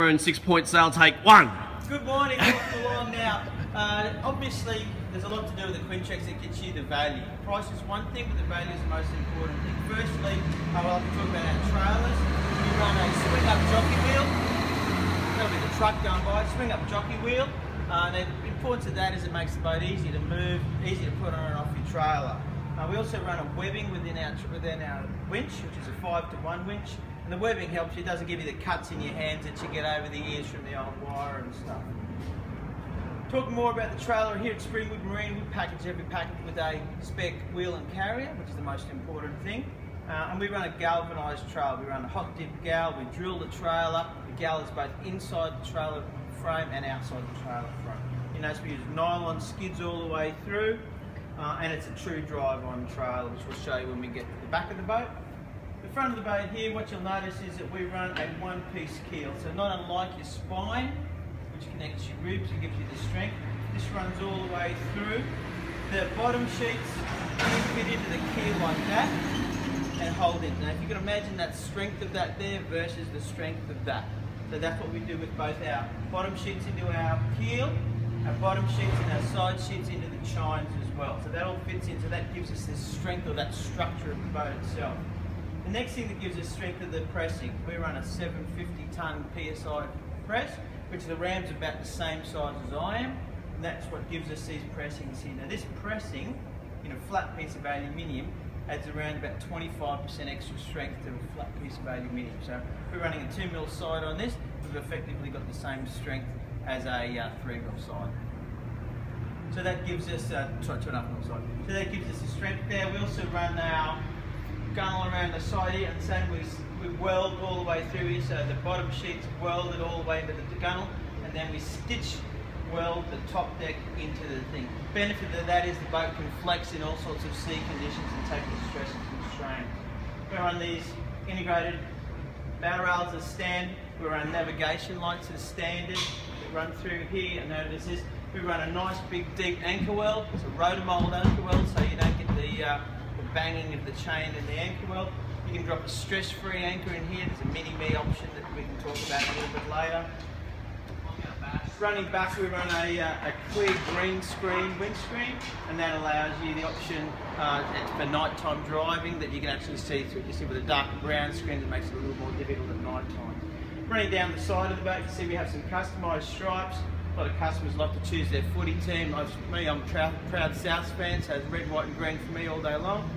And 6-point sail take 1. Good morning, welcome along now. Obviously, there's a lot to do with the Quintrex that gets you the value. Price is one thing, but the value is the most important thing. Firstly, I would like to talk about our trailers. We run a swing-up jockey wheel. That'll be the truck going by. Swing-up jockey wheel. The importance of that is it makes the boat easy to move, easy to put on and off your trailer. We also run a webbing within our winch, which is a 5-to-1 winch. And the webbing helps you, it doesn't give you the cuts in your hands that you get over the ears from the old wire and stuff. Talking more about the trailer here at Springwood Marine, we package every package with a spec wheel and carrier, which is the most important thing. And we run a galvanised trailer. We run a hot dip gal, we drill the trailer. The gal is both inside the trailer frame and outside the trailer frame. You notice we use nylon skids all the way through, and it's a true drive-on trailer, which we'll show you when we get to the back of the boat. The front of the boat here, what you'll notice is that we run a one-piece keel. So not unlike your spine, which connects your ribs and gives you the strength, this runs all the way through. The bottom sheets fit into the keel like that and hold it. Now if you can imagine that strength of that there versus the strength of that. So that's what we do with both our bottom sheets into our keel, our bottom sheets and our side sheets into the chines as well. So that all fits in, so that gives us this strength or that structure of the boat itself. The next thing that gives us strength is the pressing. We run a 750-ton PSI press, which the ram's about the same size as I am, and that's what gives us these pressings here. Now this pressing, in a flat piece of aluminium, adds around about 25% extra strength to a flat piece of aluminium. So we're running a 2mm side on this, we've effectively got the same strength as a 3mm side. So that gives us, 2.5mm side. So that gives us the strength there. We also run our gunnel around the side here, and same we weld all the way through here, so the bottom sheet's welded all the way into the gunnel, and then we stitch weld the top deck into the thing. The benefit of that is the boat can flex in all sorts of sea conditions and take the stresses and strains. We run these integrated bow rails as standard, we run navigation lights as standard, we run through here, and notice this, we run a nice big deep anchor weld. It's a rotomold anchor weld, so you don't get the banging of the chain in the anchor weld. You can drop a stress-free anchor in here. There's a mini-me option that we can talk about a little bit later. Running back, we run a clear green screen windscreen, and that allows you the option for nighttime driving that you can actually see through. You see with a darker brown screen that makes it a little more difficult at nighttime. Running down the side of the boat, you see we have some customised stripes. A lot of customers like to choose their footy team. Like me, I'm a proud Souths fan, so it's red, white and green for me all day long.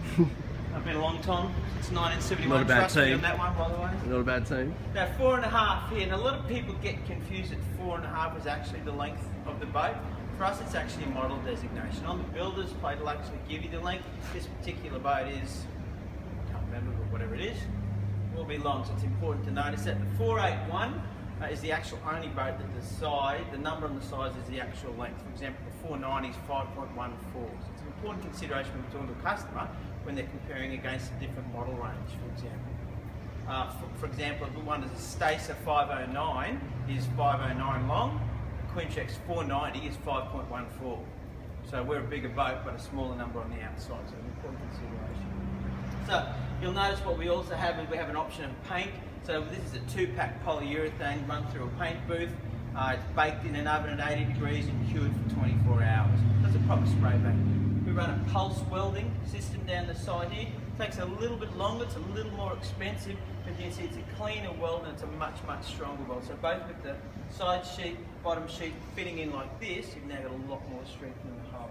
I've been a long time, since 1971. Not a bad Trust team. me on that one, by the way. Not a bad team. Now 4.5 here, and a lot of people get confused that 4.5 is actually the length of the boat. For us, it's actually a model designation. On the builder's plate, it'll actually give you the length. This particular boat is, I can't remember, but whatever it is, will be long, so it's important to notice that. The 481 is the actual only boat that the number on the side is the actual length. For example, the 490 is 5.14. So it's an important consideration when we're talking to a customer when they're comparing against a different model range, for example. For example, the one is a Stacer 509 is 509 long, Quintrex 490 is 5.14. So we're a bigger boat but a smaller number on the outside, so an important consideration. So you'll notice what we also have is we have an option of paint. So this is a 2-pack polyurethane run through a paint booth. It's baked in an oven at 80 degrees and cured for 24 hours. That's a proper spray back. We run a pulse welding system down the side here. It takes a little bit longer, it's a little more expensive, but you can see it's a cleaner weld and it's a much, much stronger weld. So both with the side sheet, bottom sheet fitting in like this, you've now got a lot more strength in the hull.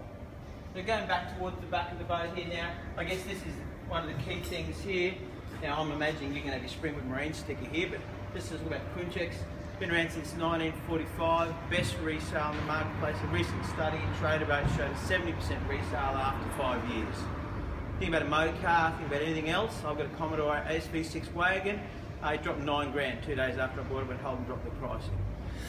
So going back towards the back of the boat here now, I guess this is one of the key things here. Now I'm imagining you can have your Springwood Marine sticker here, but this is about Quintrex. Been around since 1945, best resale in the marketplace. A recent study in Trader Boat showed a 70% resale after 5 years. Think about a motor car, think about anything else. I've got a Commodore SV6 wagon. I dropped 9 grand 2 days after I bought it, but hold and dropped the pricing.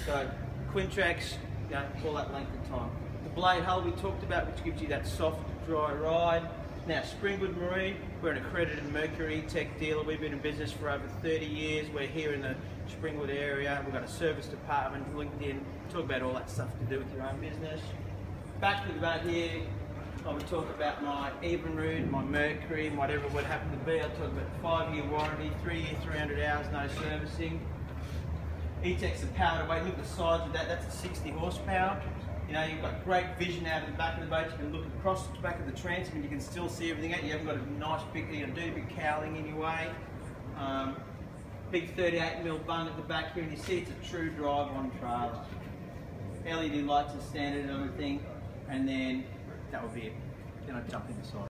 So Quintrex, you know, all that length of time. The blade hull we talked about, which gives you that soft, dry ride. Now, Springwood Marine, we're an accredited Mercury Tech dealer. We've been in business for over 30 years. We're here in the Springwood area. We've got a service department, LinkedIn, talk about all that stuff to do with your own business. Back to the boat here, I would talk about my Evinrude, my Mercury, whatever would happen to be. I'll talk about 5-year warranty, 3-year, 300 hours, no servicing. E-Tech's the power to weight. Look at the size of that. That's a 60 horsepower. You know, you've got great vision out of the back of the boat. You can look across the back of the transom and you can still see everything out. You haven't got a nice big, you know, dirty big cowling in your way. Big 38mm bung at the back here, and you see it's a true drive-on trailer. LED lights are standard and everything, and then that will be it. Then I jump inside.